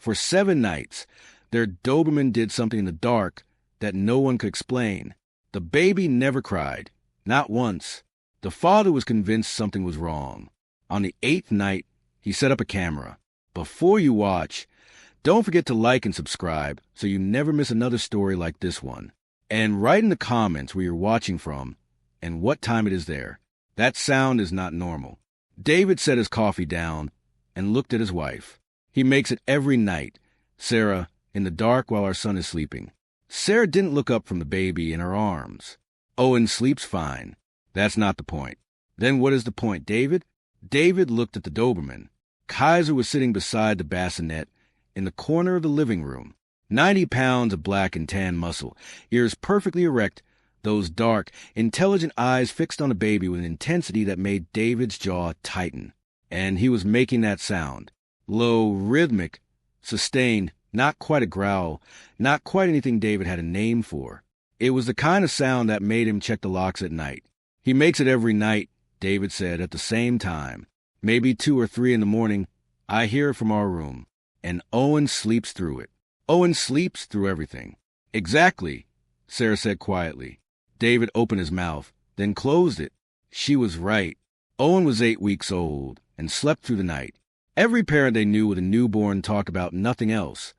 For 7 nights, their Doberman did something in the dark that no one could explain. The baby never cried, not once. The father was convinced something was wrong. On the 8th night, he set up a camera. Before you watch, don't forget to like and subscribe so you never miss another story like this one. And write in the comments where you're watching from and what time it is there. That sound is not normal. David set his coffee down and looked at his wife. He makes it every night, Sarah, in the dark while our son is sleeping. Sarah didn't look up from the baby in her arms. Owen sleeps fine. That's not the point. Then what is the point, David? David looked at the Doberman. Kaiser was sitting beside the bassinet in the corner of the living room. 90 pounds of black and tan muscle, ears perfectly erect, those dark, intelligent eyes fixed on the baby with an intensity that made David's jaw tighten. And he was making that sound. Low, rhythmic, sustained, not quite a growl, not quite anything David had a name for. It was the kind of sound that made him check the locks at night. He makes it every night, David said, at the same time. Maybe 2 or 3 in the morning, I hear it from our room. And Owen sleeps through it. Owen sleeps through everything. Exactly, Sarah said quietly. David opened his mouth, then closed it. She was right. Owen was 8 weeks old and slept through the night. Every parent they knew with a newborn talked about nothing else.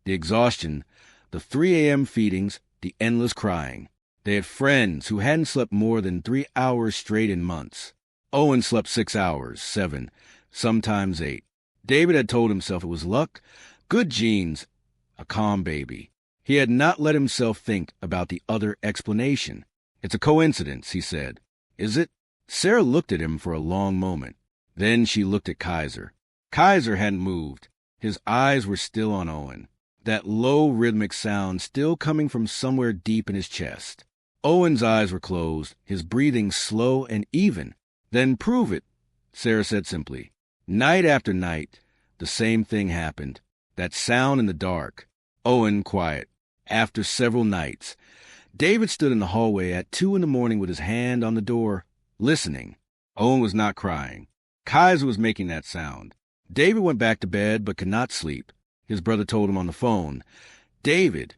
The exhaustion, the 3 a.m. feedings, the endless crying. They had friends who hadn't slept more than 3 hours straight in months. Owen slept 6 hours, 7, sometimes 8. David had told himself it was luck, good genes, a calm baby. He had not let himself think about the other explanation. It's a coincidence, he said. Is it? Sarah looked at him for a long moment. Then she looked at Kaiser. Kaiser hadn't moved. His eyes were still on Owen. That low rhythmic sound still coming from somewhere deep in his chest. Owen's eyes were closed, his breathing slow and even. Then prove it, Sarah said simply. Night after night, the same thing happened. That sound in the dark. Owen quiet. After several nights, David stood in the hallway at 2 in the morning with his hand on the door, listening. Owen was not crying. Kaiser was making that sound. David went back to bed but could not sleep. His brother told him on the phone, David,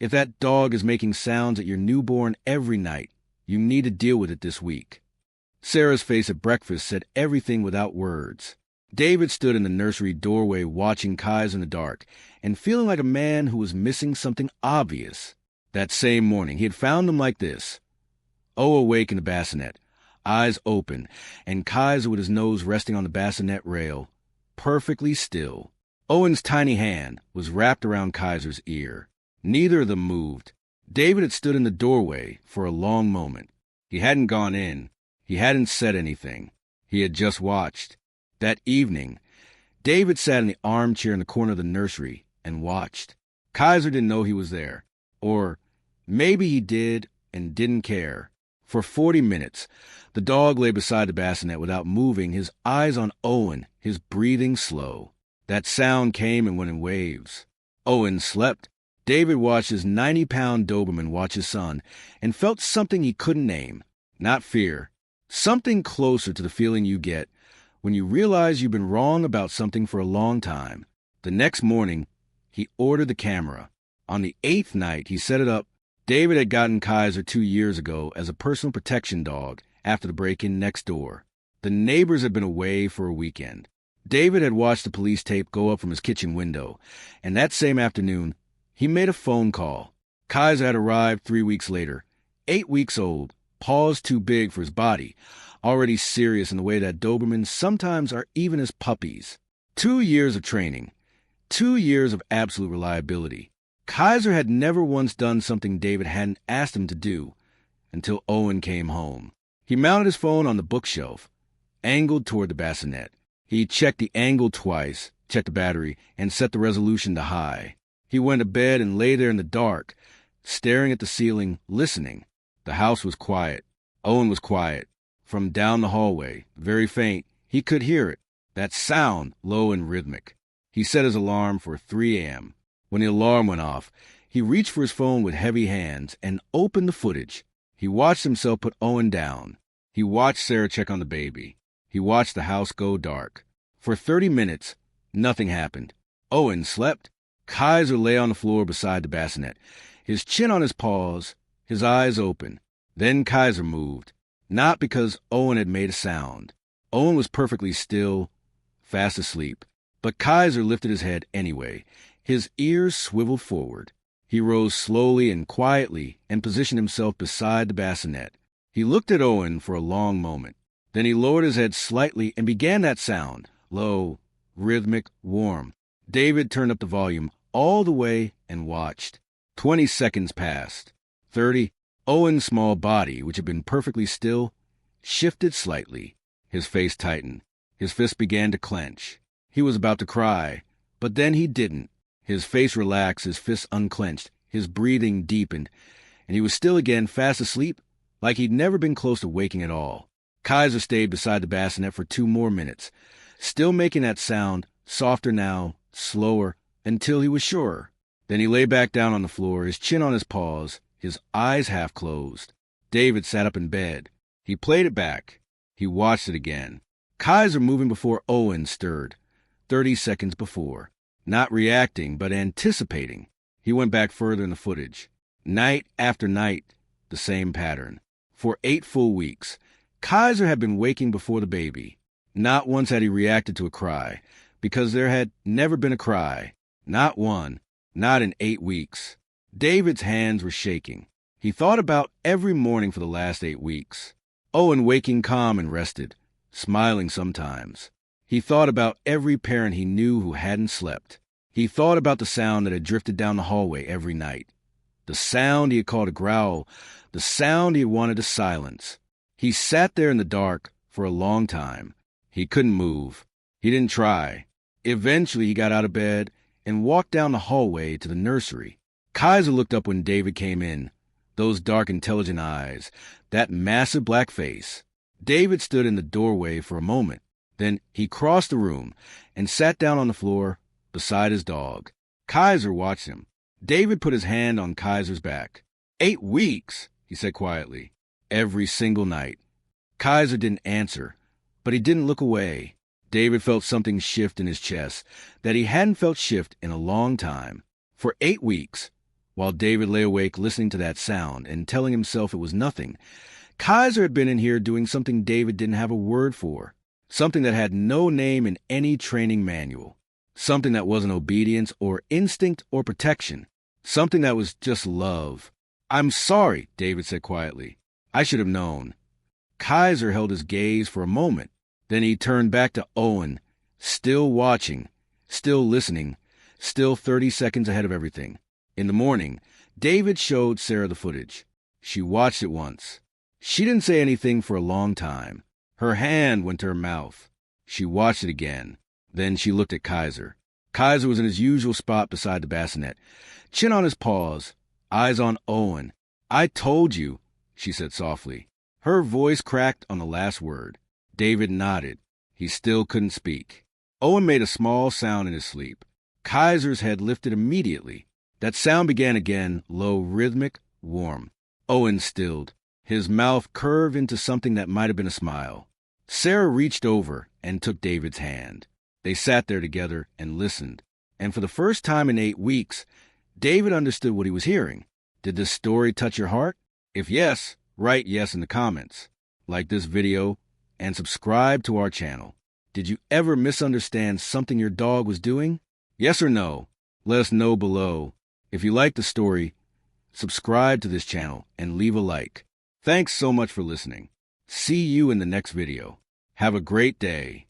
if that dog is making sounds at your newborn every night, you need to deal with it this week. Sarah's face at breakfast said everything without words. David stood in the nursery doorway watching Kaiser in the dark and feeling like a man who was missing something obvious. That same morning, he had found him like this. O awake in the bassinet, eyes open, and Kaiser with his nose resting on the bassinet rail, perfectly still. Owen's tiny hand was wrapped around Kaiser's ear. Neither of them moved. David had stood in the doorway for a long moment. He hadn't gone in. He hadn't said anything. He had just watched. That evening, David sat in the armchair in the corner of the nursery and watched. Kaiser didn't know he was there. Or maybe he did and didn't care. For 40 minutes, the dog lay beside the bassinet without moving, his eyes on Owen, his breathing slow. That sound came and went in waves. Owen slept. David watched his 90-pound Doberman watch his son and felt something he couldn't name. Not fear. Something closer to the feeling you get when you realize you've been wrong about something for a long time. The next morning, he ordered the camera. On the 8th night, he set it up. David had gotten Kaiser 2 years ago as a personal protection dog after the break-in next door. The neighbors had been away for a weekend. David had watched the police tape go up from his kitchen window, and that same afternoon, he made a phone call. Kaiser had arrived 3 weeks later, 8 weeks old, paws too big for his body, already serious in the way that Dobermans sometimes are even as puppies. 2 years of training, 2 years of absolute reliability. Kaiser had never once done something David hadn't asked him to do until Owen came home. He mounted his phone on the bookshelf, angled toward the bassinet. He checked the angle twice, checked the battery, and set the resolution to high. He went to bed and lay there in the dark, staring at the ceiling, listening. The house was quiet. Owen was quiet. From down the hallway, very faint, he could hear it. That sound, low and rhythmic. He set his alarm for 3 a.m. When the alarm went off, he reached for his phone with heavy hands and opened the footage. He watched himself put Owen down. He watched Sarah check on the baby. He watched the house go dark. For 30 minutes, nothing happened. Owen slept. Kaiser lay on the floor beside the bassinet, his chin on his paws, his eyes open. Then Kaiser moved, not because Owen had made a sound. Owen was perfectly still, fast asleep. But Kaiser lifted his head anyway. His ears swiveled forward. He rose slowly and quietly and positioned himself beside the bassinet. He looked at Owen for a long moment. Then he lowered his head slightly and began that sound, low, rhythmic, warm. David turned up the volume all the way and watched. 20 seconds passed. 30. Owen's small body, which had been perfectly still, shifted slightly. His face tightened. His fist began to clench. He was about to cry, but then he didn't. His face relaxed, his fists unclenched, his breathing deepened, and he was still again, fast asleep, like he'd never been close to waking at all. Kaiser stayed beside the bassinet for 2 more minutes, still making that sound, softer now, slower, until he was sure. Then he lay back down on the floor, his chin on his paws, his eyes half closed. David sat up in bed. He played it back. He watched it again. Kaiser moving before Owen stirred, 30 seconds before. Not reacting, but anticipating. He went back further in the footage. Night after night, the same pattern. For 8 full weeks, Kaiser had been waking before the baby. Not once had he reacted to a cry, because there had never been a cry. Not one. Not in 8 weeks. David's hands were shaking. He thought about every morning for the last 8 weeks. Owen waking calm and rested, smiling sometimes. He thought about every parent he knew who hadn't slept. He thought about the sound that had drifted down the hallway every night. The sound he had called a growl, the sound he had wanted to silence. He sat there in the dark for a long time. He couldn't move. He didn't try. Eventually he got out of bed and walked down the hallway to the nursery. Kaiser looked up when David came in. Those dark, intelligent eyes, that massive black face. David stood in the doorway for a moment. Then he crossed the room and sat down on the floor beside his dog. Kaiser watched him. David put his hand on Kaiser's back. 8 weeks, he said quietly. Every single night. Kaiser didn't answer, but he didn't look away. David felt something shift in his chest that he hadn't felt shift in a long time. For 8 weeks, while David lay awake listening to that sound and telling himself it was nothing, Kaiser had been in here doing something David didn't have a word for. Something that had no name in any training manual. Something that wasn't obedience or instinct or protection. Something that was just love. "I'm sorry," David said quietly. "I should have known." Kaiser held his gaze for a moment. Then he turned back to Owen, still watching, still listening, still 30 seconds ahead of everything. In the morning, David showed Sarah the footage. She watched it once. She didn't say anything for a long time. Her hand went to her mouth. She watched it again. Then she looked at Kaiser. Kaiser was in his usual spot beside the bassinet, chin on his paws, eyes on Owen. "I told you," she said softly. Her voice cracked on the last word. David nodded. He still couldn't speak. Owen made a small sound in his sleep. Kaiser's head lifted immediately. That sound began again, low, rhythmic, warm. Owen stilled. His mouth curved into something that might have been a smile. Sarah reached over and took David's hand. They sat there together and listened. And for the first time in 8 weeks, David understood what he was hearing. Did this story touch your heart? If yes, write yes in the comments. Like this video and subscribe to our channel. Did you ever misunderstand something your dog was doing? Yes or no? Let us know below. If you like the story, subscribe to this channel and leave a like. Thanks so much for listening. See you in the next video. Have a great day.